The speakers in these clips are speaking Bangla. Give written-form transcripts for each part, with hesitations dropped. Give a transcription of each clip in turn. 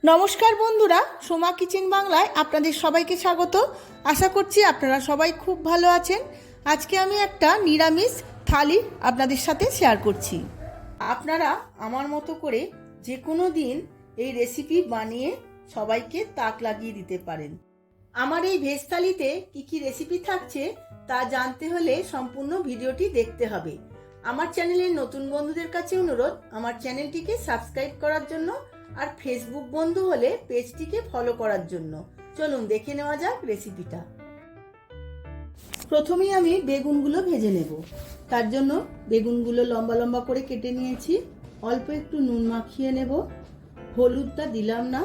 নমস্কার বন্ধুরা, সোমা কিচেন বাংলায় আপনাদের সবাইকে স্বাগত। আশা করছি আপনারা সবাই খুব ভালো আছেন। আজকে আমি একটা নিরামিষ থালি আপনাদের সাথে শেয়ার করছি। আপনারা আমার মতো করে যে কোনো দিন এই রেসিপি বানিয়ে সবাইকে তাক লাগিয়ে দিতে পারেন। আমার এই ভেজ থালিতে কী কী রেসিপি থাকছে তা জানতে হলে সম্পূর্ণ ভিডিওটি দেখতে হবে। আমার চ্যানেলের নতুন বন্ধুদের কাছে অনুরোধ, আমার চ্যানেলটিকে সাবস্ক্রাইব করার জন্য আর ফেসবুক বন্ধু হলে পেজটিকে ফলো করার জন্য। চলুন দেখে নেওয়া যাক রেসিপিটা। প্রথমেই আমি বেগুনগুলো ভেজে নেব। তার জন্য বেগুনগুলো লম্বা লম্বা করে কেটে নিয়েছি। অল্প একটু নুন মাখিয়ে নেব। হলুদটা দিলাম না,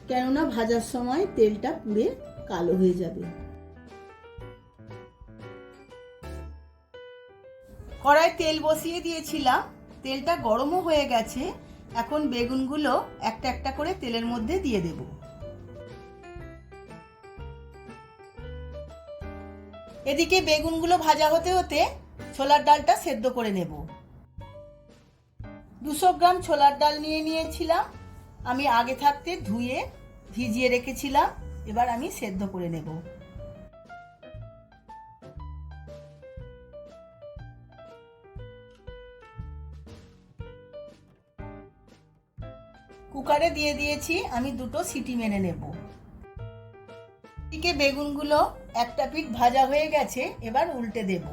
কেননা ভাজার সময় তেলটা পুড়ে কালো হয়ে যাবে। কড়াই তেল বসিয়ে দিয়েছিলাম, তেলটা গরমও হয়ে গেছে। এখন বেগুনগুলো একটা একটা করে তেলের মধ্যে দিয়ে দেব। এদিকে বেগুনগুলো ভাজা হতে হতে ছোলার ডালটা সেদ্ধ করে নেব। 200 গ্রাম ছোলার ডাল নিয়ে নিয়েছিলাম। আমি আগে থাকতে ধুয়ে ভিজিয়ে রেখেছিলাম। এবার আমি সেদ্ধ করে নেব। কুকারে দিয়ে দিয়েছি, আমি 2টো সিটি মেরে নেব। এদিকে বেগুনগুলো একটা পিঠ ভাজা হয়ে গেছে, এবার উল্টে দেব।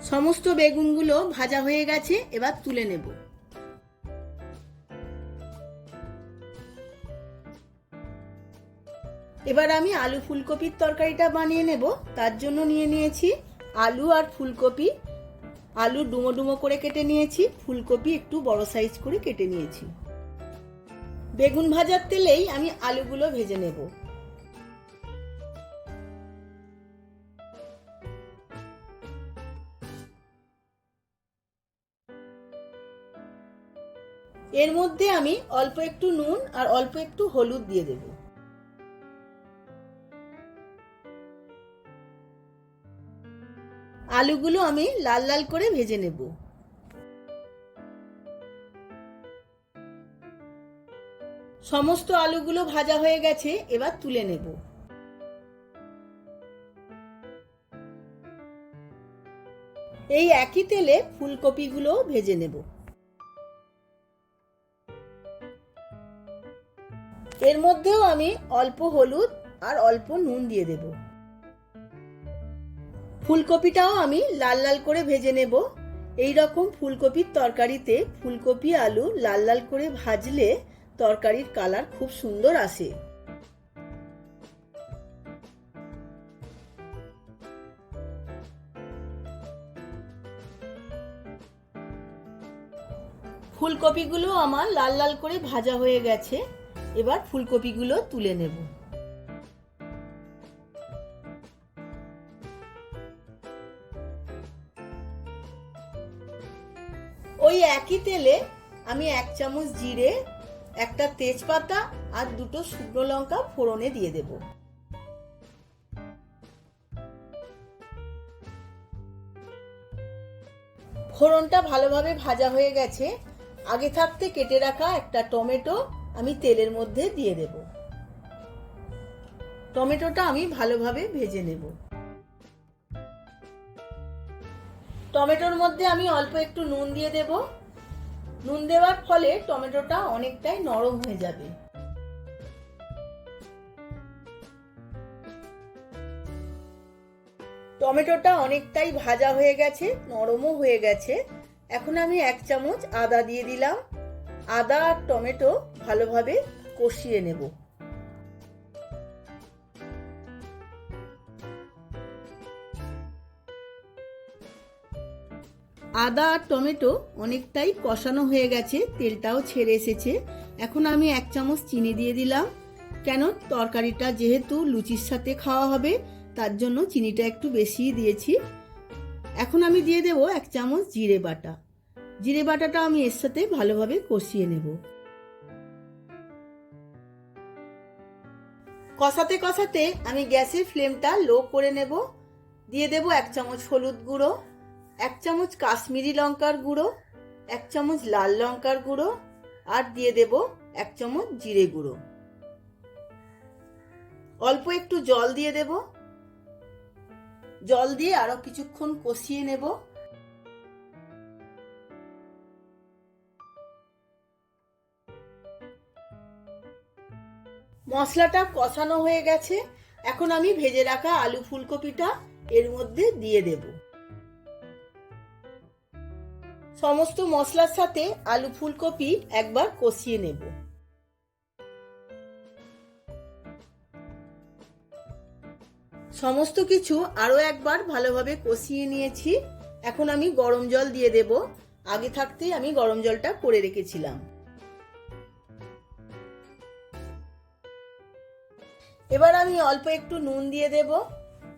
সমস্ত বেগুনগুলো ভাজা হয়ে গেছে, এবার তুলে নেব। এবার আমি আলু ফুলকপির তরকারিটা বানিয়ে নেব। তার জন্য নিয়ে নিয়েছি আলু আর ফুলকপি। আলু ডুমো ডুমো করে কেটে নিয়েছি, ফুলকপি একটু বড় সাইজ করে কেটে নিয়েছি। বেগুন ভাজার তেলেই আমি আলুগুলো ভেজে নেব। এর মধ্যে আমি অল্প একটু নুন আর অল্প একটু হলুদ দিয়ে দেব। আলুগুলো আমি লাল লাল করে ভেজে নেব। সমস্ত আলুগুলো ভাজা হয়ে গেছে, এবার তুলে নেব। এই একই তেলে ফুলকপিগুলো ভেজে নেব। এর মধ্যেও আমি অল্প হলুদ আর অল্প নুন দিয়ে দেব। ফুলকপিটাও আমি লাল লাল করে ভেজে নেব। এই রকম ফুলকপির তরকারিতে ফুলকপি আলু লাল লাল করে ভাজলে তরকারির কালার খুব সুন্দর আসে। ফুলকপিগুলো আমার লাল লাল করে ভাজা হয়ে গেছে, এবার ফুলকপিগুলো তুলে নেব। ওই একই তেলে আমি 1 চামচ জিরে, একটা তেজপাতা আর 2টো শুকনো লঙ্কা ফোড়নে দিয়ে দেব। ফোড়নটা ভালোভাবে ভাজা হয়ে গেছে। আগে থাকতে কেটে রাখা একটা টমেটো আমি তেলের মধ্যে দিয়ে দেব। টমেটোটা আমি ভালোভাবে ভেজে নেব। টমেটোর মধ্যে আমি অল্প একটু নুন দিয়ে দেব। নুন দেওয়ার ফলে টমেটোটা অনেকটাই নরম হয়ে যাবে। টমেটোটা অনেকটাই ভাজা হয়ে গেছে, নরমও হয়ে গেছে। এখন আমি 1 চামচ আদা দিয়ে দিলাম। আদা আর টমেটো ভালোভাবে কষিয়ে নেব। আদা আর টমেটো অনেকটাই কষানো হয়ে গেছে, তেলটাও ছেড়ে এসেছে। এখন আমি 1 চামচ চিনি দিয়ে দিলাম। কেন, তরকারিটা যেহেতু লুচির সাথে খাওয়া হবে, তার জন্য চিনিটা একটু বেশিই দিয়েছি। এখন আমি দিয়ে দেব 1 চামচ জিরে বাটা। জিরে বাটাটা আমি এর সাথে ভালোভাবে কষিয়ে নেব। কষাতে কষাতে আমি গ্যাসের ফ্লেমটা লো করে নেব। দিয়ে দেব 1 চামচ হলুদ গুঁড়ো, 1 চামচ কাশ্মীরি লঙ্কার গুঁড়ো, 1 চামচ লাল লঙ্কার গুঁড়ো আর দিয়ে দেব 1 চামচ জিরে গুঁড়ো। অল্প একটু জল দিয়ে দেব। জল দিয়ে আরো কিছুক্ষণ কষিয়ে নেব। মশলাটা কষানো হয়ে গেছে। এখন আমি ভেজে রাখা আলু ফুলকপিটা এর মধ্যে দিয়ে দেব। সমস্ত মশলার সাথে আলু ফুলকপি একবার কষিয়ে নেব। সমস্ত কিছু আরো একবার ভালোভাবে কষিয়ে নিয়েছি। এখন আমি গরম জল দিয়ে দেব। আগে থাকতেই আমি গরম জলটা করে রেখেছিলাম। এবার আমি অল্প একটু নুন দিয়ে দেব।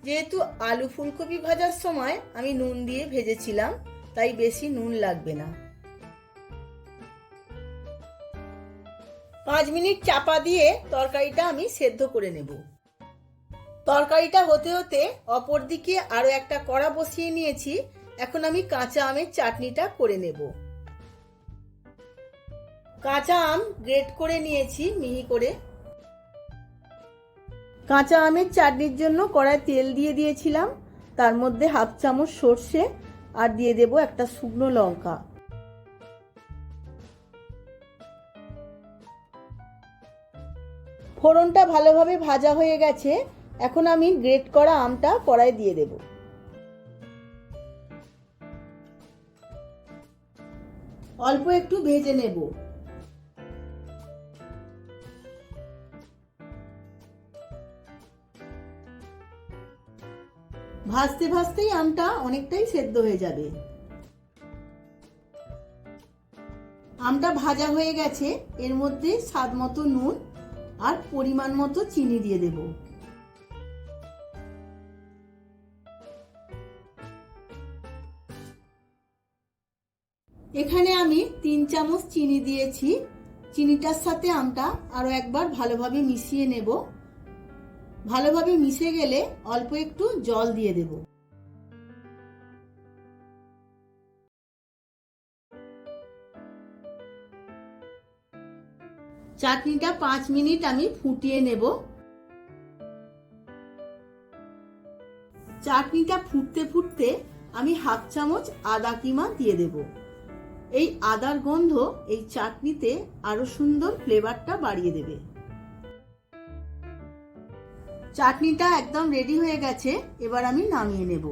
যেহেতু আলু ফুলকপি ভাজার সময় আমি নুন দিয়ে ভেজেছিলাম, তাই বেশি নুন লাগবে না। 5 মিনিট চাপা দিয়ে তরকারিটা আমি সেদ্ধ করে নেব। তরকারিটা হতে হতে অপর দিকে আরো একটা কড়া বসিয়ে নিয়েছি। এখন আমি কাঁচা আমের চাটনিটা করে নেব। কাঁচা আম গ্রেট করে নিয়েছি মিহি করে। কাঁচা আমের চাটনির জন্য কড়ায় তেল দিয়ে দিয়েছিলাম। তার মধ্যে 1/2 চামচ সর্ষে আর দিয়ে দেব একটা শুকনো লঙ্কা। ফোড়নটা ভালোভাবে ভাজা হয়ে গেছে। এখন আমি গ্রেট করা আমটা কড়ায় দিয়ে দেব। অল্প একটু ভেজে নেব। ভাজতে ভাজতেই আমটা অনেকটাই সেদ্ধ হয়ে যাবে। আমটা ভাজা হয়ে গেছে। এর মধ্যে স্বাদ মতো নুন আর পরিমাণ মতো চিনি দিয়ে দেব। এখানে আমি 3 চামচ চিনি দিয়েছি। চিনিটার সাথে আমটা আরো একবার ভালোভাবে মিশিয়ে নেব। ভালোভাবে মিশে গেলে অল্প একটু জল দিয়ে দেব। চাটনিটা 5 মিনিট আমি ফুটিয়ে নেব। চাটনিটা ফুটতে ফুটতে আমি 1/2 চামচ আদা কিমা দিয়ে দেব। এই আদার গন্ধ এই চাটনিতে আরো সুন্দর ফ্লেভারটা বাড়িয়ে দেবে। চাটনিটা একদম রেডি হয়ে গেছে। এবার আমি নামিয়ে নেব।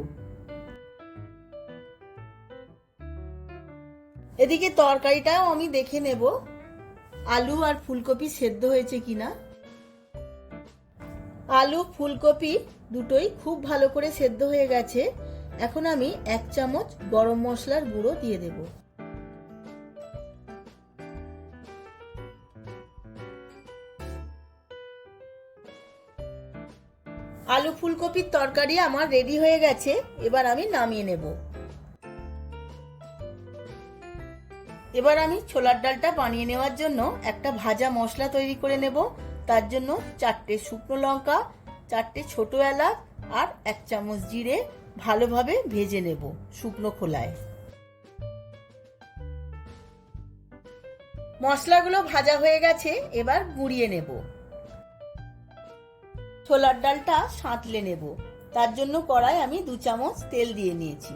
এদিকে তরকারিটাও আমি দেখে নেব আলু আর ফুলকপি সেদ্ধ হয়েছে কিনা। আলু ফুলকপি দুটোই খুব ভালো করে সেদ্ধ হয়ে গেছে। এখন আমি 1 চামচ গরম মশলার গুঁড়ো দিয়ে দেব। আলু ফুলকপির তরকারি আমার রেডি হয়ে গেছে। এবার আমি নামিয়ে নেব। এবার আমি ছোলার ডালটা বানিয়ে নেওয়ার জন্য একটা ভাজা মশলা তৈরি করে নেব। তার জন্য 4টে শুকনো লঙ্কা, 4টে ছোট এলাচ আর 1 চামচ জিরে ভালোভাবে ভেজে নেব শুকনো খোলায়। মশলাগুলো ভাজা হয়ে গেছে। এবার গুঁড়িয়ে নেব। ছোলার ডালটা সাঁতলে নেব। তার জন্য কড়াই আমি 2 চামচ তেল দিয়ে নিয়েছি।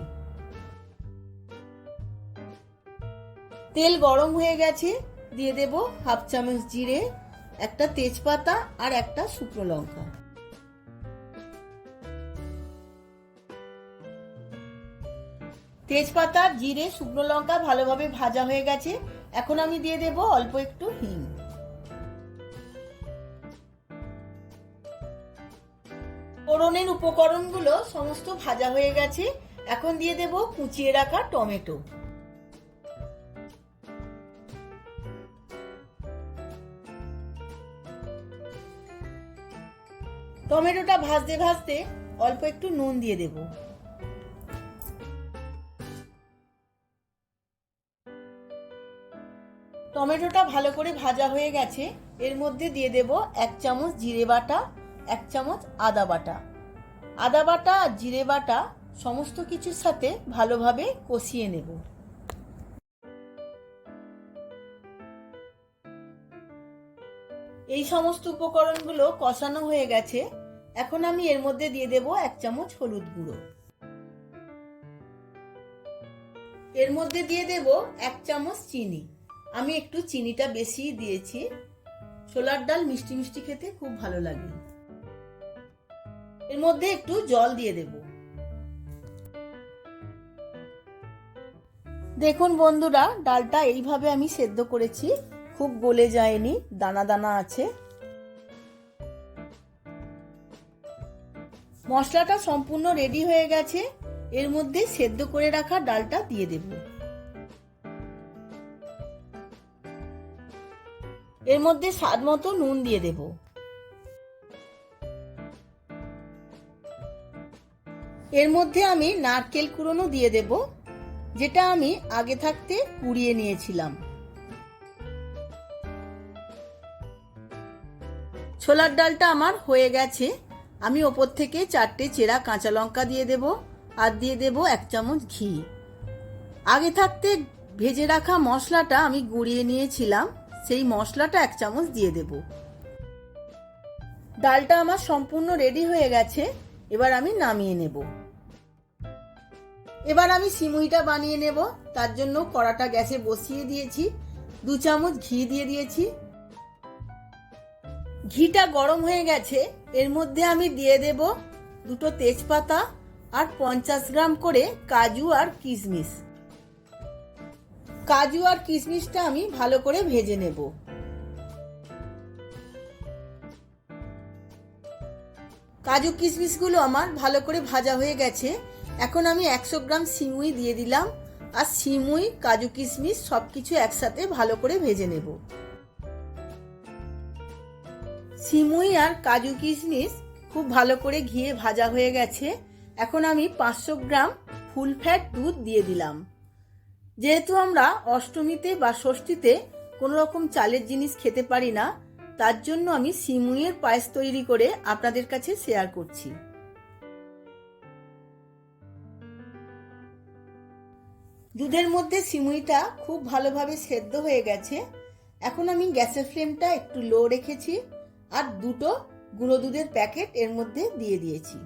তেল গরম হয়ে গেছে। দিয়ে দেব 1/2 চামচ জিরে, একটা তেজপাতা আর একটা শুকনো লঙ্কা। তেজপাতা, জিরে, শুকনো লঙ্কা ভালোভাবে ভাজা হয়ে গেছে। এখন আমি দিয়ে দেব অল্প একটু হিং। ফোড়নের উপকরণগুলো সমস্ত ভাজা হয়ে গেছে। এখন দিয়ে দেব কুচিয়ে রাখা টমেটো। টমেটোটা ভাজতে ভাজতে অল্প একটু নুন দিয়ে দেব। টমেটোটা ভালো করে ভাজা হয়ে গেছে। এর মধ্যে দিয়ে দেব 1 চামচ জিরে বাটা, 1 চামচ আদা বাটা। আদা বাটা আর জিরে বাটা সমস্ত কিছুর সাথে ভালোভাবে কষিয়ে নেব। এই সমস্ত উপকরণগুলো কষানো হয়ে গেছে। এখন আমি এর মধ্যে দিয়ে দেব 1 চামচ হলুদ গুঁড়ো। এর মধ্যে দিয়ে দেব 1 চামচ চিনি। আমি একটু চিনিটা বেশি দিয়েছি। ছোলার ডাল মিষ্টি মিষ্টি খেতে খুব ভালো লাগে। এর মধ্যে একটু জল দিয়ে দেব। দেখুন বন্ধুরা, ডালটা এইভাবে আমি সেদ্ধ করেছি, খুব গলে যায়নি, দানা দানা আছে। মশলাটা সম্পূর্ণ রেডি হয়ে গেছে। এর মধ্যে সেদ্ধ করে রাখা ডালটা দিয়ে দেব। এর মধ্যে স্বাদ মতো নুন দিয়ে দেব। এর মধ্যে আমি নারকেল কুড়োনো দিয়ে দেব, যেটা আমি আগে থাকতে কুড়িয়ে নিয়েছিলাম। ছোলার ডালটা আমার হয়ে গেছে। আমি ওপর থেকে 4টে চেরা কাঁচা লঙ্কা দিয়ে দেব আর দিয়ে দেব 1 চামচ ঘি। আগে থাকতে ভেজে রাখা মশলাটা আমি গুঁড়িয়ে নিয়েছিলাম, সেই মশলাটা 1 চামচ দিয়ে দেব। ডালটা আমার সম্পূর্ণ রেডি হয়ে গেছে। এবার আমি নামিয়ে নেব। এবার আমি সিমুইটা বানিয়ে নেব। তার জন্য কড়াটা গ্যাসে বসিয়ে দিয়েছি। 2 চামচ ঘি দিয়ে দিয়েছি। ঘিটা গরম হয়ে গেছে। এর মধ্যে আমি দিয়ে দেব 2টো তেজপাতা আর 50 গ্রাম করে কাজু আর কিশমিশ। কাজু আর কিশমিশটা আমি ভালো করে ভেজে নেব। কাজু কিশমিশগুলো আমার ভালো করে ভাজা হয়ে গেছে। এখন আমি 100 গ্রাম সিমুই দিয়ে দিলাম আর সিমুই, কাজু কিশমিশ সবকিছু একসাথে ভালো করে ভেজে নেব। সিমুই আর কাজু কিশমিশ খুব ভালো করে ঘিয়ে ভাজা হয়ে গেছে। এখন আমি 500 গ্রাম ফুল ফ্যাট দুধ দিয়ে দিলাম। যেহেতু আমরা অষ্টমীতে বা ষষ্ঠীতে কোনো রকম চালের জিনিস খেতে পারি না, তার জন্য আমি সিমুইয়ের পায়েস তৈরি করে আপনাদের কাছে শেয়ার করছি। দুধের মধ্যে সিমুইটা খুব ভালোভাবে সেদ্ধ হয়ে গেছে। এখন আমি গ্যাসের ফ্লেমটা একটু লো রেখেছি আর 2টো গুঁড়ো দুধের প্যাকেট এর মধ্যে দিয়ে দিয়েছি।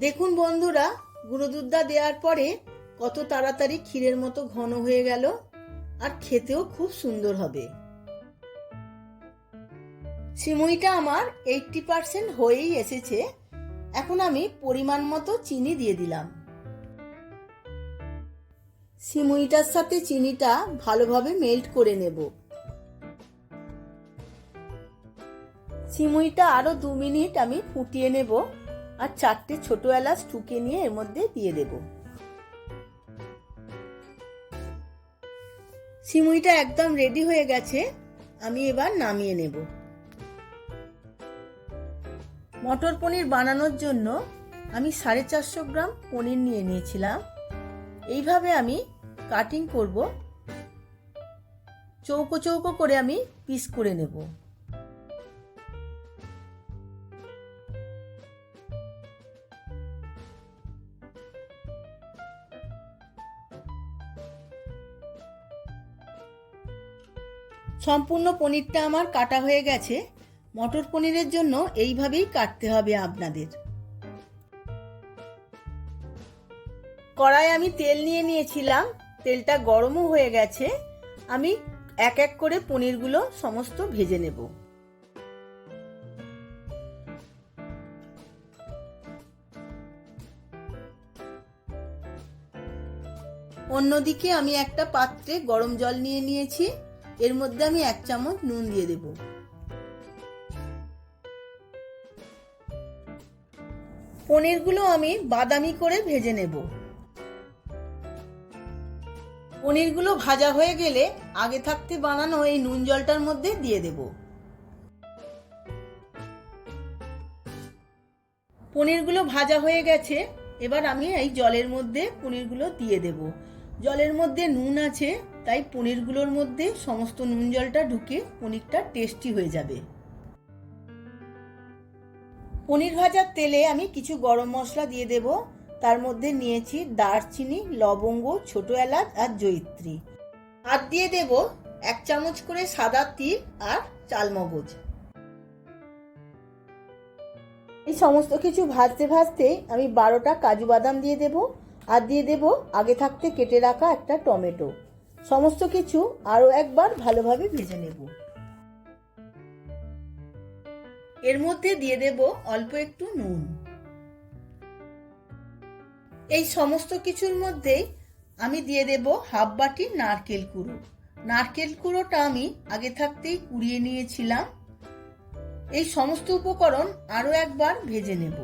দেখুন বন্ধুরা, গুঁড়ো দুধটা দেওয়ার পরে কত তাড়াতাড়ি ক্ষীরের মতো ঘন হয়ে গেল আর খেতেও খুব সুন্দর হবে। সিমুইটা আমার 80% হয়েই এসেছে। এখন আমি পরিমাণ মতো চিনি দিয়ে দিলাম। সিমুইটার সাথে চিনিটা ভালোভাবে মেল্ট করে নেব। সিমুইটা আরো 2 মিনিট আমি ফুটিয়ে নেব আর 4টে ছোট এলাচ টুকে নিয়ে এর মধ্যে দিয়ে দেব। সিমুইটা একদম রেডি হয়ে গেছে। আমি এবার নামিয়ে নেব। মটর পনির বানানোর জন্য আমি 450 গ্রাম পনির নিয়ে নিয়েছিলাম। এইভাবে আমি কাটিং করব। চৌকো চৌকো করে আমি পিস করে নেব। সম্পূর্ণ পনিরটা আমার কাটা হয়ে গেছে। মটর পনিরের জন্য এইভাবেই কাটতে হবে আপনাদের। কড়াই আমি তেল নিয়ে নিয়েছিলাম, তেলটা গরমও হয়ে গেছে। আমি এক এক করে পনিরগুলো সমস্ত ভেজে নেব। অন্যদিকে আমি একটা পাত্রে গরম জল নিয়ে নিয়েছি। এর মধ্যে আমি 1 চামচ নুন দিয়ে দেব। পনিরগুলো আমি বাদামি করে ভেজে নেব। পনিরগুলো ভাজা হয়ে গেলে আগে থাকতে বানানো এই নুন জলটার মধ্যে দিয়ে দেব। পনিরগুলো ভাজা হয়ে গেছে। এবার আমি এই জলের মধ্যে পনিরগুলো দিয়ে দেব। জলের মধ্যে নুন আছে, তাই পনিরগুলোর মধ্যে সমস্ত নুন জলটা ঢুকে পনিরটা টেস্টি হয়ে যাবে। পনির ভাজার তেলে আমি কিছু গরম মশলা দিয়ে দেব। তার মধ্যে নিয়েছি দারচিনি, লবঙ্গ, ছোট এলাচ আর জয়িত্রী। আর দিয়ে দেব 1 চামচ করে সাদা তিল আর চালমগজ। এই সমস্ত কিছু ভাজতে ভাজতে আমি 12টা কাজু বাদাম দিয়ে দেব আর দিয়ে দেব আগে থাকতে কেটে রাখা একটা টমেটো। সমস্ত কিছু আরও একবার ভালোভাবে ভেজে নেব। এর মধ্যে দিয়ে দেব অল্প একটু নুন। এই সমস্ত কিছুর মধ্যেই আমি দিয়ে দেব হাফ বাটি নারকেল কুড়ো। নারকেল কুড়োটা আমি আগে থাকতেই কুড়িয়ে নিয়েছিলাম। এই সমস্ত উপকরণ আরও একবার ভেজে নেব।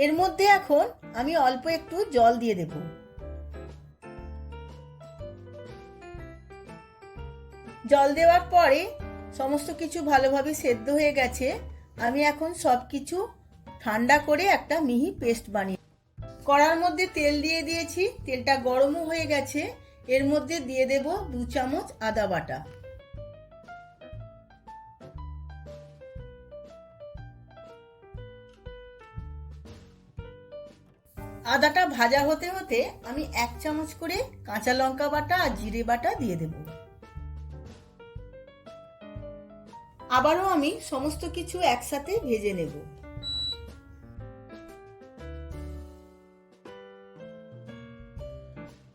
এর মধ্যে এখন আমি অল্প একটু জল দিয়ে দেব। জল দেওয়ার পরে সমস্ত কিছু ভালোভাবে সেদ্ধ হয়ে গেছে। আমি এখন সব কিছু ঠান্ডা করে একটা মিহি পেস্ট বানিয়ে কড়ার মধ্যে তেল দিয়ে দিয়েছি। তেলটা গরমও হয়ে গেছে। এর মধ্যে দিয়ে দেব 2 চামচ আদা বাটা। আদাটা ভাজা হতে হতে আমি 1 চামচ করে কাঁচা লঙ্কা বাটা আর জিরে বাটা দিয়ে দেব। আবারও আমি সমস্ত কিছু একসাথে ভেজে নেব।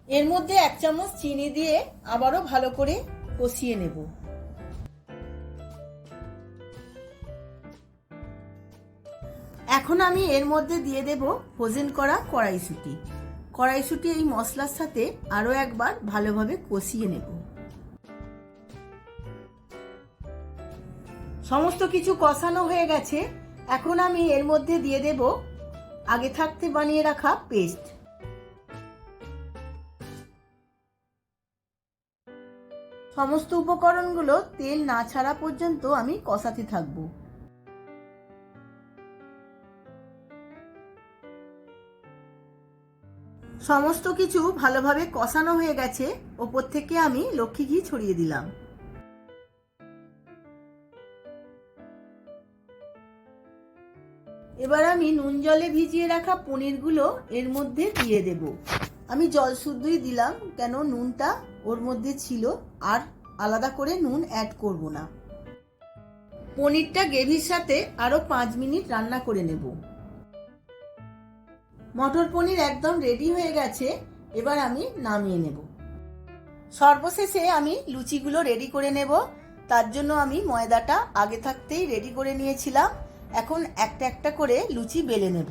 এর মধ্যে 1 চামচ চিনি দিয়ে আবারও ভালো করে কষিয়ে নেব। এখন আমি এর মধ্যে দিয়ে দেব ফ্রোজেন করা কড়াইশুঁটি। কড়াইশুঁটি এই মশলার সাথে আরও একবার ভালোভাবে কষিয়ে নেব। সমস্ত কিছু কষানো হয়ে গেছে। এখন আমি এর মধ্যে দিয়ে দেব আগে থাকতে বানিয়ে রাখা পেস্ট। সমস্ত উপকরণগুলো তেল না ছাড়া পর্যন্ত আমি কষাতে থাকব। সমস্ত কিছু ভালোভাবে কষানো হয়ে গেছে। ওপর থেকে আমি লক্ষ্মী ঘি ছড়িয়ে দিলাম। এবার আমি নুন জলে ভিজিয়ে রাখা পনিরগুলো এর মধ্যে দিয়ে দেব। আমি জল শুদ্ধই দিলাম, কেন নুনটা ওর মধ্যে ছিল, আর আলাদা করে নুন অ্যাড করব না। পনিরটা গ্রেভির সাথে আরও 5 মিনিট রান্না করে নেব। মটর পনির একদম রেডি হয়ে গেছে। এবার আমি নামিয়ে নেব। সর্বশেষে আমি লুচিগুলো রেডি করে নেব। তার জন্য আমি ময়দাটা আগে থাকতেই রেডি করে নিয়েছিলাম। এখন একটা একটা করে লুচি বেলে নেব।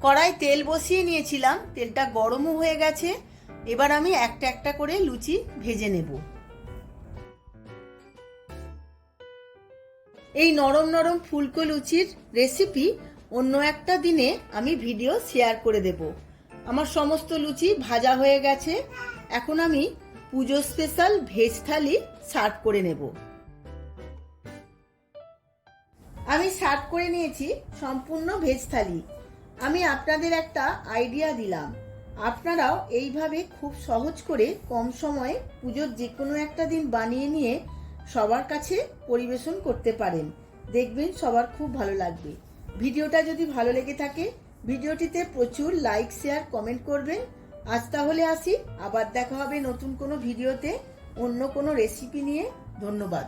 কড়াই তেল বসিয়ে নিয়েছিলাম, তেলটা গরমও হয়ে গেছে। এবার আমি একটা একটা করে লুচি ভেজে নেব। এই নরম নরম ফুলকো লুচির রেসিপি অন্য একটা দিনে আমি ভিডিও শেয়ার করে দেব। আমার সমস্ত লুচি ভাজা হয়ে গেছে। এখন আমি পুজো স্পেশাল ভেজ থালি সার্ভ করে নেব। আমি সার্ভ করে নিয়েছি সম্পূর্ণ ভেজ থালি। আমি আপনাদের একটা আইডিয়া দিলাম, আপনারাও এইভাবে খুব সহজ করে কম সময়ে পুজোর যে কোনো একটা দিন বানিয়ে নিয়ে সবার কাছে পরিবেশন করতে পারেন। দেখবেন সবার খুব ভালো লাগবে। ভিডিওটা যদি ভালো লেগে থাকে ভিডিওটিতে প্রচুর লাইক, শেয়ার, কমেন্ট করবেন। আজ তাহলে আসি, আবার দেখা হবে নতুন কোনো ভিডিওতে অন্য কোনো রেসিপি নিয়ে। ধন্যবাদ।